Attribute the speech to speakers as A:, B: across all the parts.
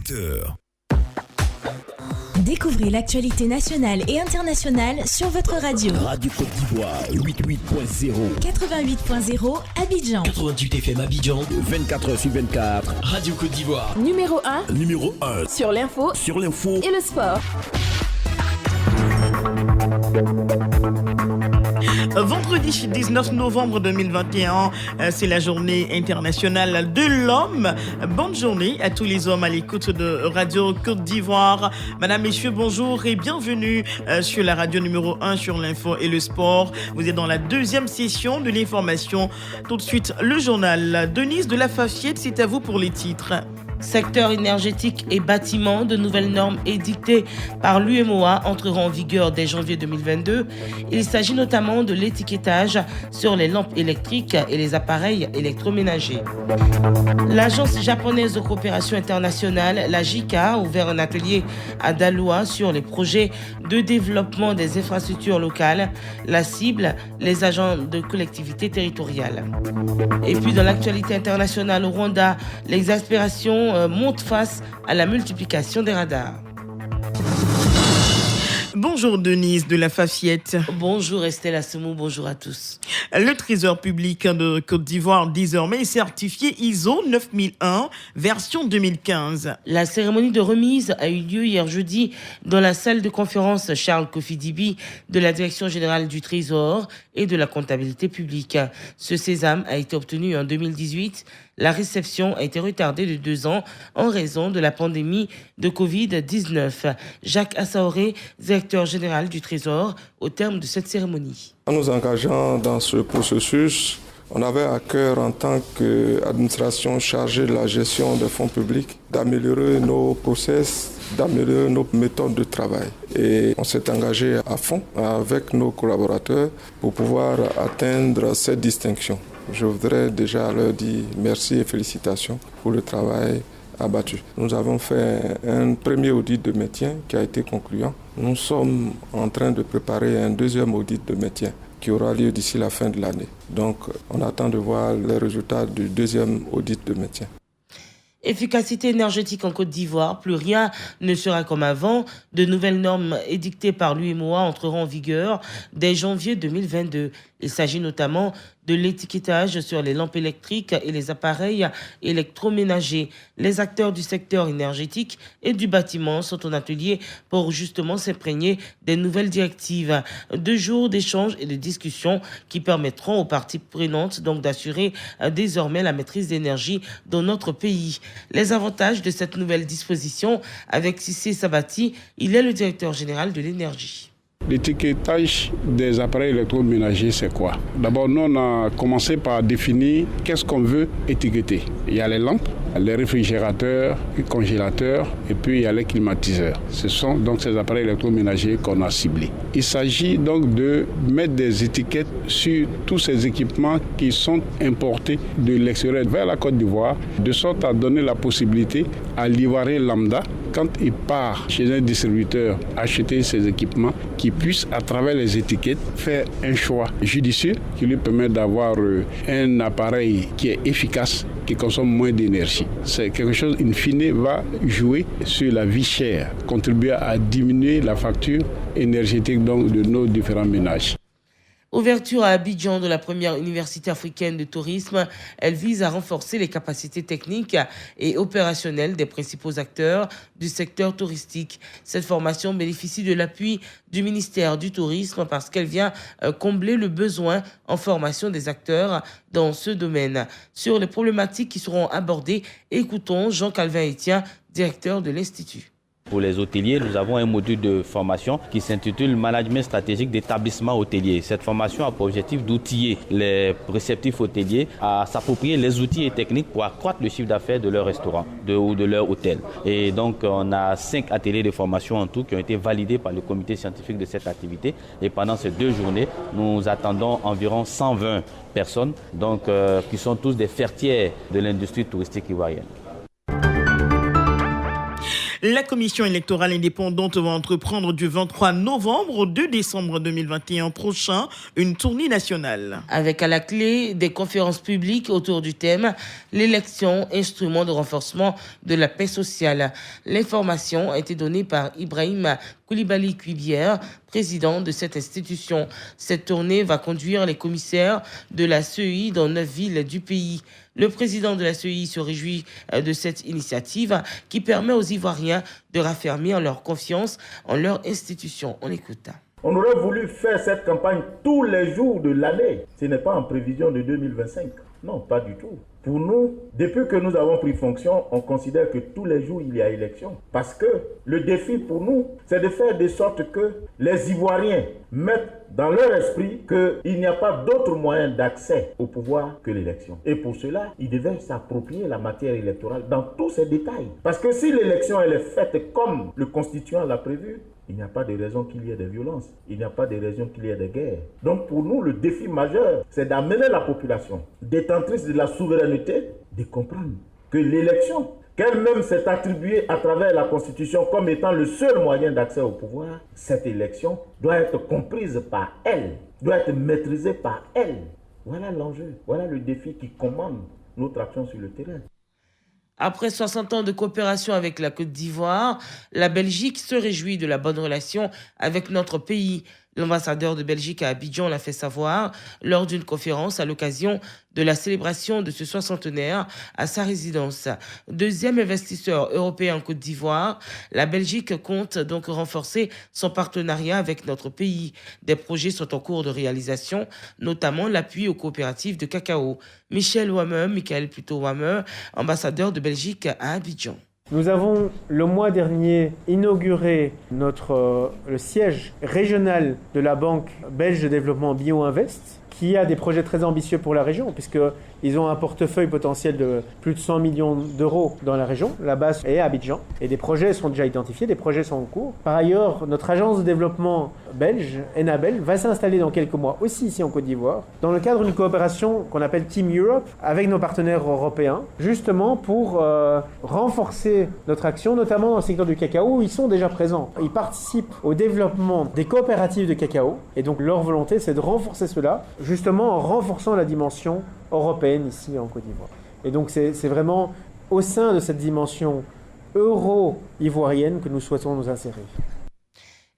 A: 20h.
B: Découvrez l'actualité nationale et internationale sur votre radio.
C: Radio Côte d'Ivoire, 88.0.
B: 88.0 Abidjan.
C: 88 FM Abidjan. 24h/24. Radio Côte d'Ivoire.
D: Numéro 1.
C: Numéro 1.
D: Sur l'info. Et le sport.
E: Vendredi 19 novembre 2021, c'est la journée internationale de l'homme. Bonne journée à tous les hommes à l'écoute de Radio Côte d'Ivoire. Madame, messieurs, bonjour et bienvenue sur la radio numéro 1 sur l'info et le sport. Vous êtes dans la deuxième session de l'information. Tout de suite, le journal. Denise de la Fafiette, c'est à vous pour les titres.
F: Secteur énergétique et bâtiment, de nouvelles normes édictées par l'UMOA entreront en vigueur dès janvier 2022. Il s'agit notamment de l'étiquetage sur les lampes électriques et les appareils électroménagers. L'Agence japonaise de coopération internationale, la JICA, a ouvert un atelier à Daloa sur les projets de développement des infrastructures locales. La cible, les agents de collectivités territoriales. Et puis dans l'actualité internationale au Rwanda, l'exaspération monte face à la multiplication des radars.
E: Bonjour Denise de la Fafiette.
F: Bonjour Estelle Assemou, bonjour à tous.
E: Le Trésor public de Côte d'Ivoire désormais est certifié ISO 9001 version 2015.
F: La cérémonie de remise a eu lieu hier jeudi dans la salle de conférence Charles Kofi Dibi de la Direction générale du Trésor et de la comptabilité publique. Ce sésame a été obtenu en 2018. La réception a été retardée de 2 ans en raison de la pandémie de Covid-19. Jacques Assaoré, directeur général du Trésor, au terme de cette cérémonie.
G: En nous engageant dans ce processus, on avait à cœur en tant qu'administration chargée de la gestion des fonds publics d'améliorer nos process, d'améliorer nos méthodes de travail. Et on s'est engagé à fond avec nos collaborateurs pour pouvoir atteindre cette distinction. Je voudrais déjà leur dire merci et félicitations pour le travail abattu. Nous avons fait un premier audit de maintien qui a été concluant. Nous sommes en train de préparer un deuxième audit de maintien qui aura lieu d'ici la fin de l'année. Donc, on attend de voir les résultats du deuxième audit de maintien.
F: Efficacité énergétique en Côte d'Ivoire, plus rien ne sera comme avant. De nouvelles normes édictées par l'UMOA entreront en vigueur dès janvier 2022. Il s'agit notamment de l'étiquetage sur les lampes électriques et les appareils électroménagers. Les acteurs du secteur énergétique et du bâtiment sont en atelier pour justement s'imprégner des nouvelles directives. 2 jours d'échanges et de discussions qui permettront aux parties prenantes donc d'assurer désormais la maîtrise d'énergie dans notre pays. Les avantages de cette nouvelle disposition avec Cissé Sabati, il est le directeur général de l'énergie.
H: L'étiquetage des appareils électroménagers, c'est quoi? D'abord, nous, on a commencé par définir qu'est-ce qu'on veut étiqueter. Il y a les lampes, les réfrigérateurs, les congélateurs et puis il y a les climatiseurs. Ce sont donc ces appareils électroménagers qu'on a ciblés. Il s'agit donc de mettre des étiquettes sur tous ces équipements qui sont importés de l'extérieur vers la Côte d'Ivoire, de sorte à donner la possibilité à l'Ivoirien lambda, quand il part chez un distributeur acheter ces équipements, qu'il puisse, à travers les étiquettes, faire un choix judicieux qui lui permet d'avoir un appareil qui est efficace, qui consomme moins d'énergie. C'est quelque chose, in fine, va jouer sur la vie chère, contribuer à diminuer la facture énergétique donc, de nos différents ménages.
F: Ouverture à Abidjan de la première université africaine de tourisme, elle vise à renforcer les capacités techniques et opérationnelles des principaux acteurs du secteur touristique. Cette formation bénéficie de l'appui du ministère du Tourisme parce qu'elle vient combler le besoin en formation des acteurs dans ce domaine. Sur les problématiques qui seront abordées, écoutons Jean-Calvin Etienne, directeur de l'Institut.
I: Pour les hôteliers, nous avons un module de formation qui s'intitule Management stratégique d'établissement hôtelier. Cette formation a pour objectif d'outiller les réceptifs hôteliers à s'approprier les outils et techniques pour accroître le chiffre d'affaires de leur restaurant ou de leur hôtel. Et donc, on a 5 ateliers de formation en tout qui ont été validés par le comité scientifique de cette activité. Et pendant ces 2 journées, nous attendons environ 120 personnes, donc, qui sont tous des fertières de l'industrie touristique ivoirienne.
E: La commission électorale indépendante va entreprendre du 23 novembre au 2 décembre 2021 prochain une tournée nationale.
F: Avec à la clé des conférences publiques autour du thème « L'élection, instrument de renforcement de la paix sociale ». L'information a été donnée par Ibrahim Koulibaly Cuibière, président de cette institution. Cette tournée va conduire les commissaires de la CEI dans 9 villes du pays. Le président de la CEI se réjouit de cette initiative qui permet aux Ivoiriens de raffermir leur confiance en leur institution. On écoute.
A: On aurait voulu faire cette campagne tous les jours de l'année. Ce n'est pas en prévision de 2025. Non, pas du tout. Pour nous, depuis que nous avons pris fonction, on considère que tous les jours, il y a élection. Parce que le défi pour nous, c'est de faire de sorte que les Ivoiriens mettent dans leur esprit qu'il n'y a pas d'autre moyen d'accès au pouvoir que l'élection. Et pour cela, ils devaient s'approprier la matière électorale dans tous ses détails. Parce que si l'élection elle est faite comme le constituant l'a prévu, il n'y a pas de raison qu'il y ait des violences. Il n'y a pas de raison qu'il y ait des guerres. Donc pour nous, le défi majeur, c'est d'amener la population détentrice de la souveraineté de comprendre que l'élection, qu'elle-même s'est attribuée à travers la Constitution comme étant le seul moyen d'accès au pouvoir, cette élection doit être comprise par elle, doit être maîtrisée par elle. Voilà l'enjeu, voilà le défi qui commande notre action sur le terrain.
F: Après 60 ans de coopération avec la Côte d'Ivoire, la Belgique se réjouit de la bonne relation avec notre pays. L'ambassadeur de Belgique à Abidjan l'a fait savoir lors d'une conférence à l'occasion de la célébration de ce soixantenaire à sa résidence. Deuxième investisseur européen en Côte d'Ivoire, la Belgique compte donc renforcer son partenariat avec notre pays. Des projets sont en cours de réalisation, notamment l'appui aux coopératives de cacao. Michael Wammer, ambassadeur de Belgique à Abidjan.
J: Nous avons le mois dernier inauguré le siège régional de la Banque belge de développement BioInvest, qui a des projets très ambitieux pour la région, puisqu'ils ont un portefeuille potentiel de plus de 100 millions d'euros dans la région. La base est à Abidjan, et des projets sont déjà identifiés, des projets sont en cours. Par ailleurs, notre agence de développement belge, Enabel, va s'installer dans quelques mois aussi ici en Côte d'Ivoire, dans le cadre d'une coopération qu'on appelle Team Europe, avec nos partenaires européens, justement pour renforcer notre action, notamment dans le secteur du cacao, où ils sont déjà présents. Ils participent au développement des coopératives de cacao, et donc leur volonté, c'est de renforcer cela, justement en renforçant la dimension européenne ici en Côte d'Ivoire. Et donc c'est vraiment au sein de cette dimension euro-ivoirienne que nous souhaitons nous insérer.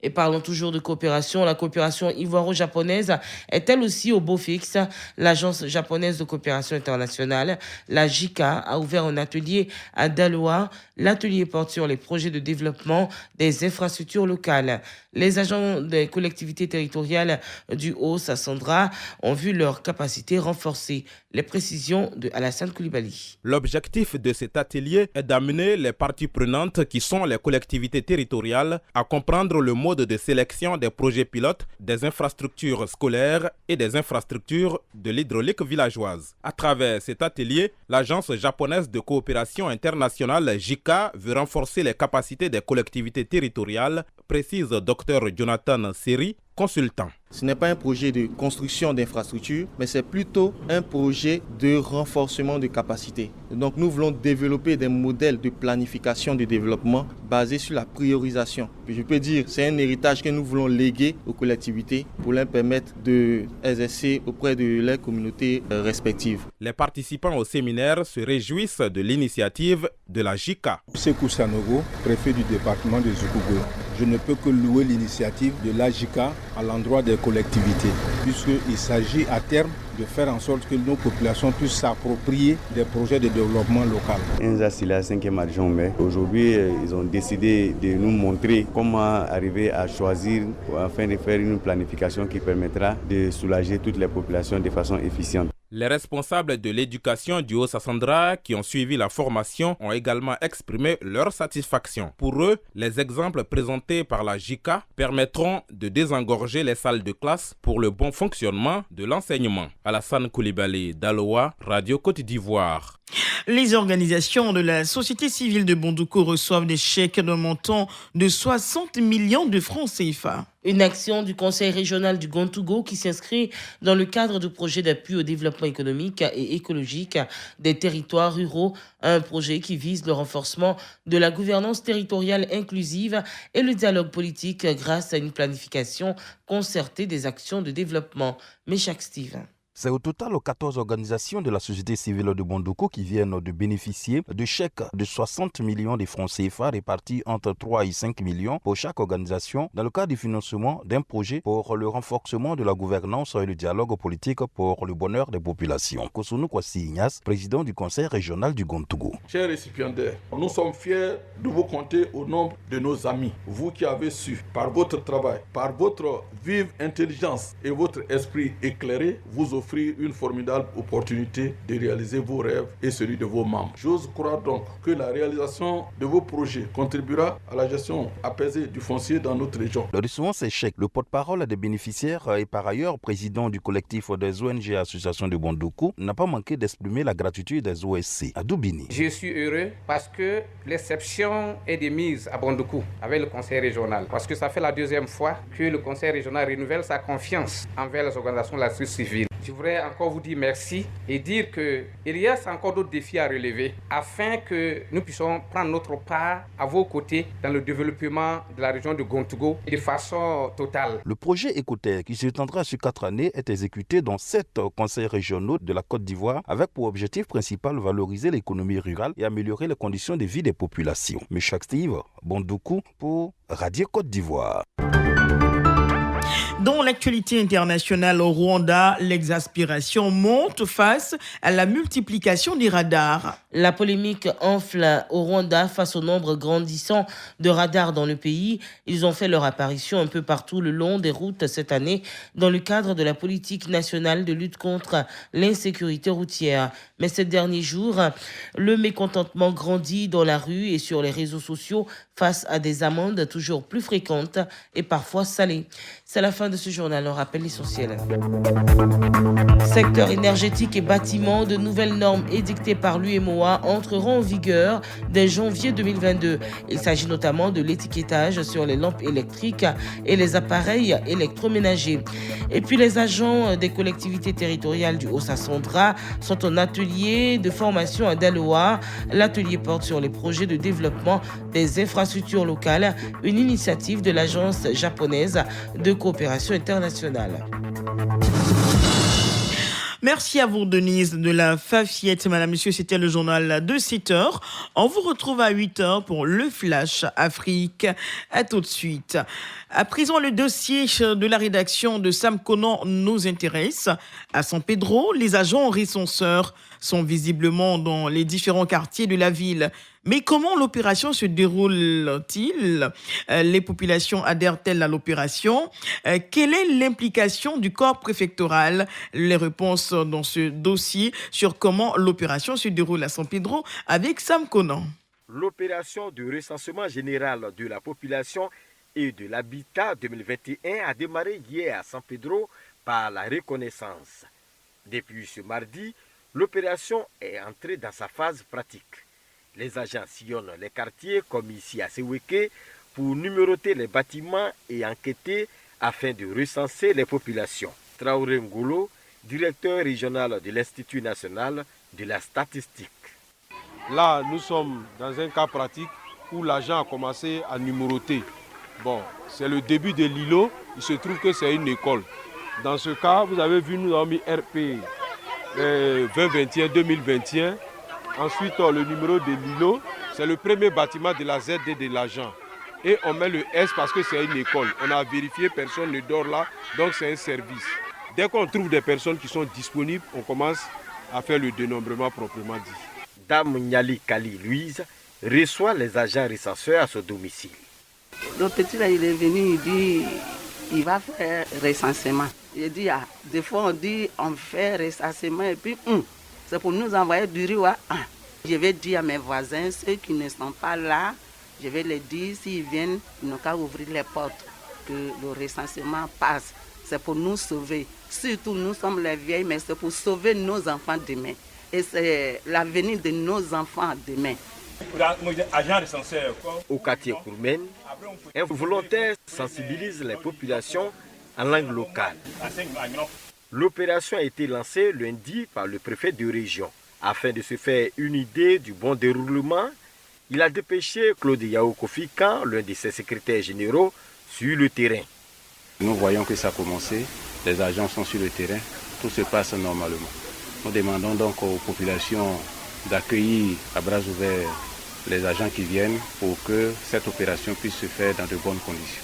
F: Et parlons toujours de coopération. La coopération ivoiro-japonaise est elle aussi au beau fixe. L'Agence japonaise de coopération internationale, la JICA, a ouvert un atelier à Daloa. L'atelier porte sur les projets de développement des infrastructures locales. Les agents des collectivités territoriales du Haut-Sassandra ont vu leur capacité renforcée. Les précisions de Alassane Koulibaly.
K: L'objectif de cet atelier est d'amener les parties prenantes qui sont les collectivités territoriales à comprendre le mode de sélection des projets pilotes, des infrastructures scolaires et des infrastructures de l'hydraulique villageoise. À travers cet atelier, l'Agence japonaise de coopération internationale JICA veut renforcer les capacités des collectivités territoriales, précise Dr Jonathan Seri, consultant.
L: Ce n'est pas un projet de construction d'infrastructures, mais c'est plutôt un projet de renforcement de capacités. Donc nous voulons développer des modèles de planification de développement basés sur la priorisation. Je peux dire c'est un héritage que nous voulons léguer aux collectivités pour leur permettre d'exercer auprès de leurs communautés respectives.
K: Les participants au séminaire se réjouissent de l'initiative de la JICA.
M: Sekou Sanogo, préfet du département de Zoukougou. Je ne peux que louer l'initiative de la JICA à l'endroit des collectivités, puisqu'il s'agit à terme de faire en sorte que nos populations puissent s'approprier des projets de développement local.
N: C'est la 5e adjoint, mais aujourd'hui, ils ont décidé de nous montrer comment arriver à choisir afin de faire une planification qui permettra de soulager toutes les populations de façon efficiente.
K: Les responsables de l'éducation du Haut-Sassandra qui ont suivi la formation ont également exprimé leur satisfaction. Pour eux, les exemples présentés par la JICA permettront de désengorger les salles de classe pour le bon fonctionnement de l'enseignement. Alassane Koulibaly, Daloa, Radio Côte d'Ivoire.
E: Les organisations de la société civile de Bondoukou reçoivent des chèques d'un montant de 60 millions de francs CFA.
F: Une action du Conseil régional du Gontougo qui s'inscrit dans le cadre du projet d'appui au développement économique et écologique des territoires ruraux, un projet qui vise le renforcement de la gouvernance territoriale inclusive et le dialogue politique grâce à une planification concertée des actions de développement. Méchac Steve.
O: C'est au total 14 organisations de la société civile de Bondoukou qui viennent de bénéficier de chèques de 60 millions de francs CFA répartis entre 3 et 5 millions pour chaque organisation dans le cadre du financement d'un projet pour le renforcement de la gouvernance et le dialogue politique pour le bonheur des populations. Kosunu Kwasi Ignace, président du conseil régional du Gontougo.
P: Chers récipiendaires, nous sommes fiers de vous compter au nombre de nos amis. Vous qui avez su, par votre travail, par votre vive intelligence et votre esprit éclairé, vous offrir une formidable opportunité de réaliser vos rêves et celui de vos membres. J'ose croire donc que la réalisation de vos projets contribuera à la gestion apaisée du foncier dans notre région.
O: Le recevant ces chèques, le porte-parole des bénéficiaires et par ailleurs président du collectif des ONG et associations de Bondoukou n'a pas manqué d'exprimer la gratitude des OSC à Doubini.
Q: Je suis heureux parce que l'exception est démise à Bondoukou avec le conseil régional. Parce que ça fait la deuxième fois que le conseil régional renouvelle sa confiance envers les organisations de la société civile. Je voudrais encore vous dire merci et dire qu'il y a encore d'autres défis à relever afin que nous puissions prendre notre part à vos côtés dans le développement de la région de Gontougo de façon totale.
O: Le projet Écoutez, qui s'étendra sur 4 années, est exécuté dans 7 conseils régionaux de la Côte d'Ivoire avec pour objectif principal valoriser l'économie rurale et améliorer les conditions de vie des populations. Méchac Steve, Bondoukou pour Radio Côte d'Ivoire.
E: Dans l'actualité internationale au Rwanda, l'exaspération monte face à la multiplication des radars.
F: La polémique enfle au Rwanda face au nombre grandissant de radars dans le pays. Ils ont fait leur apparition un peu partout le long des routes cette année dans le cadre de la politique nationale de lutte contre l'insécurité routière. Mais ces derniers jours, le mécontentement grandit dans la rue et sur les réseaux sociaux face à des amendes toujours plus fréquentes et parfois salées. C'est la fin de ce journal, on rappelle l'essentiel. Secteur énergétique et bâtiment, de nouvelles normes édictées par l'UEMOA entreront en vigueur dès janvier 2022. Il s'agit notamment de l'étiquetage sur les lampes électriques et les appareils électroménagers. Et puis les agents des collectivités territoriales du Haut-Sassandra sont en atelier de formation à Daloa. L'atelier porte sur les projets de développement des infrastructures locales, une initiative de l'agence japonaise de coopération internationale.
E: Merci à vous, Denise de la Fafiette. Madame, Monsieur, c'était le journal de 7h. On vous retrouve à 8h pour le Flash Afrique. À tout de suite. À présent, le dossier de la rédaction de Sam Conan nous intéresse. À San Pedro, les agents recenseurs sont visiblement dans les différents quartiers de la ville. Mais comment l'opération se déroule-t-il ? Les populations adhèrent-elles à l'opération ? Quelle est l'implication du corps préfectoral ? Les réponses dans ce dossier sur comment l'opération se déroule à San Pedro avec Sam Conan.
R: L'opération de recensement général de la population et de l'habitat 2021 a démarré hier à San Pedro par la reconnaissance. Depuis ce mardi, l'opération est entrée dans sa phase pratique. Les agents sillonnent les quartiers comme ici à Seweke pour numéroter les bâtiments et enquêter afin de recenser les populations. Traoré Ngolo, directeur régional de l'Institut national de la statistique.
H: Là, nous sommes dans un cas pratique où l'agent a commencé à numéroter. Bon, c'est le début de l'îlot, il se trouve que c'est une école. Dans ce cas, vous avez vu, nous avons mis RP 2021-2021. Ensuite, le numéro de l'îlot, c'est le premier bâtiment de la ZD de l'agent. Et on met le S parce que c'est une école. On a vérifié, personne ne dort là, donc c'est un service. Dès qu'on trouve des personnes qui sont disponibles, on commence à faire le dénombrement proprement dit.
R: Dame Nyali Kali Louise reçoit les agents recenseurs à son domicile.
S: Le petit là, il est venu, il dit, il va faire recensement. Il dit, des fois on dit, on fait recensement et puis, c'est pour nous envoyer du riz. Je vais dire à mes voisins, ceux qui ne sont pas là, je vais les dire, s'ils viennent, ils n'ont qu'à ouvrir les portes, que le recensement passe. C'est pour nous sauver. Surtout, nous sommes les vieilles, mais c'est pour sauver nos enfants demain. et c'est l'avenir de nos enfants demain.
R: Au quartier Kourmen, un volontaire sensibilise les populations en langue locale. L'opération a été lancée lundi par le préfet de région. Afin de se faire une idée du bon déroulement, il a dépêché Claude Yao Kofikan, l'un de ses secrétaires généraux, sur le terrain.
H: Nous voyons que ça a commencé, les agents sont sur le terrain, tout se passe normalement. Nous demandons donc aux populations d'accueillir à bras ouverts les agents qui viennent pour que cette opération puisse se faire dans de bonnes conditions.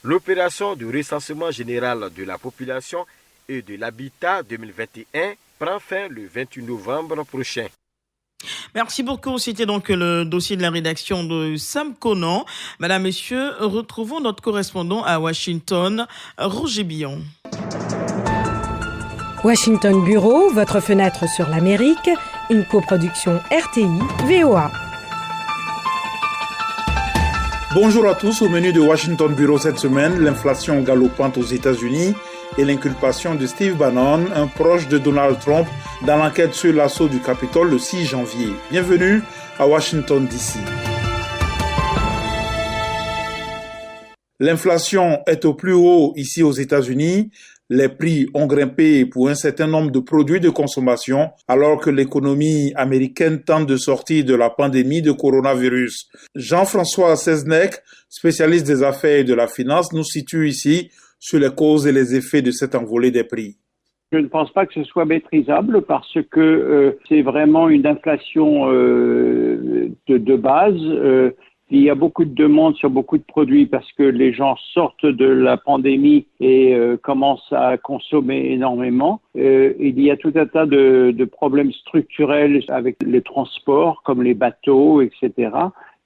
R: L'opération de recensement général de la population et de l'habitat 2021 prend fin le 28 novembre prochain.
E: Merci beaucoup. C'était donc le dossier de la rédaction de Sam Conan. Madame, Messieurs, retrouvons notre correspondant à Washington, Roger Billon.
T: Washington Bureau, votre fenêtre sur l'Amérique, une coproduction RTI-VOA.
U: Bonjour à tous. Au menu de Washington Bureau cette semaine, l'inflation galopante aux États-Unis et l'inculpation de Steve Bannon, un proche de Donald Trump, dans l'enquête sur l'assaut du Capitole le 6 janvier. Bienvenue à Washington DC. L'inflation est au plus haut ici aux États-Unis. Les prix ont grimpé pour un certain nombre de produits de consommation alors que l'économie américaine tente de sortir de la pandémie de coronavirus. Jean-François Seznec, spécialiste des affaires et de la finance, nous situe ici sur les causes et les effets de cette envolée des prix.
V: Je ne pense pas que ce soit maîtrisable parce que c'est vraiment une inflation de base. Il y a beaucoup de demandes sur beaucoup de produits parce que les gens sortent de la pandémie et commencent à consommer énormément. Il y a tout un tas de problèmes structurels avec les transports, comme les bateaux, etc.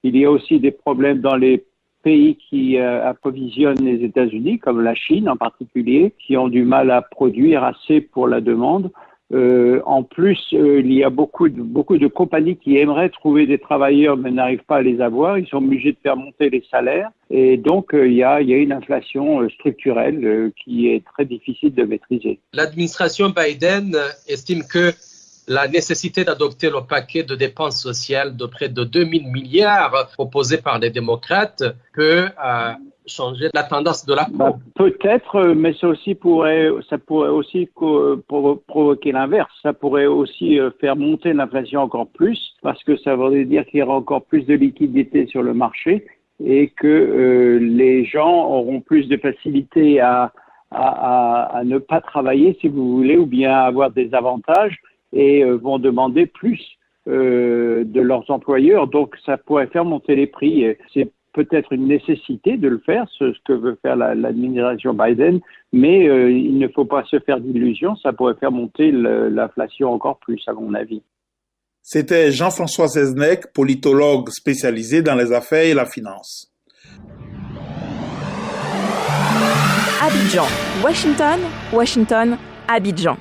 V: Il y a aussi des problèmes dans les pays qui approvisionnent les États-Unis, comme la Chine en particulier, qui ont du mal à produire assez pour la demande. En plus, il y a beaucoup de compagnies qui aimeraient trouver des travailleurs mais n'arrivent pas à les avoir. Ils sont obligés de faire monter les salaires. Et donc, il y a une inflation structurelle qui est très difficile de maîtriser.
W: L'administration Biden estime que la nécessité d'adopter le paquet de dépenses sociales de près de 2 000 milliards proposé par les démocrates peut changer la tendance de la courbe.
V: Peut-être, mais ça pourrait aussi provoquer l'inverse. Ça pourrait aussi faire monter l'inflation encore plus parce que ça voudrait dire qu'il y aura encore plus de liquidités sur le marché et que les gens auront plus de facilité à ne pas travailler, si vous voulez, ou bien à avoir des avantages et vont demander plus de leurs employeurs. Donc, ça pourrait faire monter les prix. C'est peut-être une nécessité de le faire, ce que veut faire l'administration Biden, mais il ne faut pas se faire d'illusions. Ça pourrait faire monter l'inflation encore plus, à mon avis.
U: C'était Jean-François Seznec, politologue spécialisé dans les affaires et la finance.
D: Abidjan, Washington, Washington, Abidjan.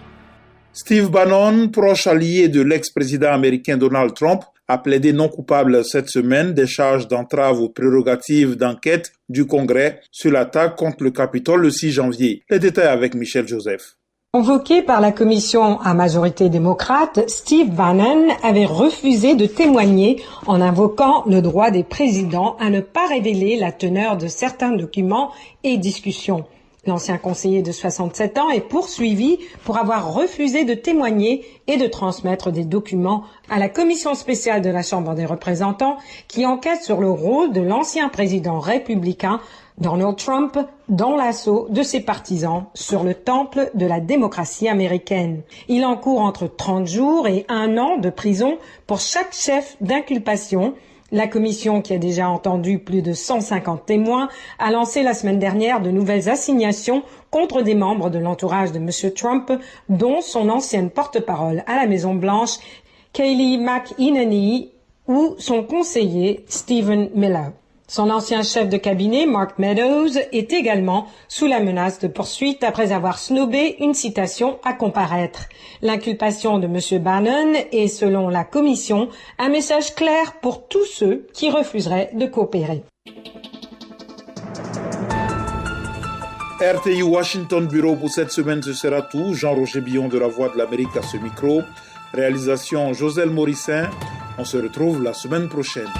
U: Steve Bannon, proche allié de l'ex-président américain Donald Trump, a plaidé non coupable cette semaine des charges d'entrave aux prérogatives d'enquête du Congrès sur l'attaque contre le Capitole le 6 janvier. Les détails avec Michel Joseph.
T: Convoqué par la commission à majorité démocrate, Steve Bannon avait refusé de témoigner en invoquant le droit des présidents à ne pas révéler la teneur de certains documents et discussions. L'ancien conseiller de 67 ans est poursuivi pour avoir refusé de témoigner et de transmettre des documents à la commission spéciale de la Chambre des représentants qui enquête sur le rôle de l'ancien président républicain Donald Trump dans l'assaut de ses partisans sur le temple de la démocratie américaine. Il encourt entre 30 jours et 1 an de prison pour chaque chef d'inculpation. La commission, qui a déjà entendu plus de 150 témoins, a lancé la semaine dernière de nouvelles assignations contre des membres de l'entourage de M. Trump, dont son ancienne porte-parole à la Maison-Blanche, Kayleigh McEnany, ou son conseiller Stephen Miller. Son ancien chef de cabinet, Mark Meadows, est également sous la menace de poursuite après avoir snobé une citation à comparaître. L'inculpation de M. Bannon est, selon la commission, un message clair pour tous ceux qui refuseraient de coopérer.
U: RTI Washington Bureau pour cette semaine, ce sera tout. Jean-Roger Billon de la Voix de l'Amérique à ce micro. Réalisation Joselle Morissin. On se retrouve la semaine prochaine.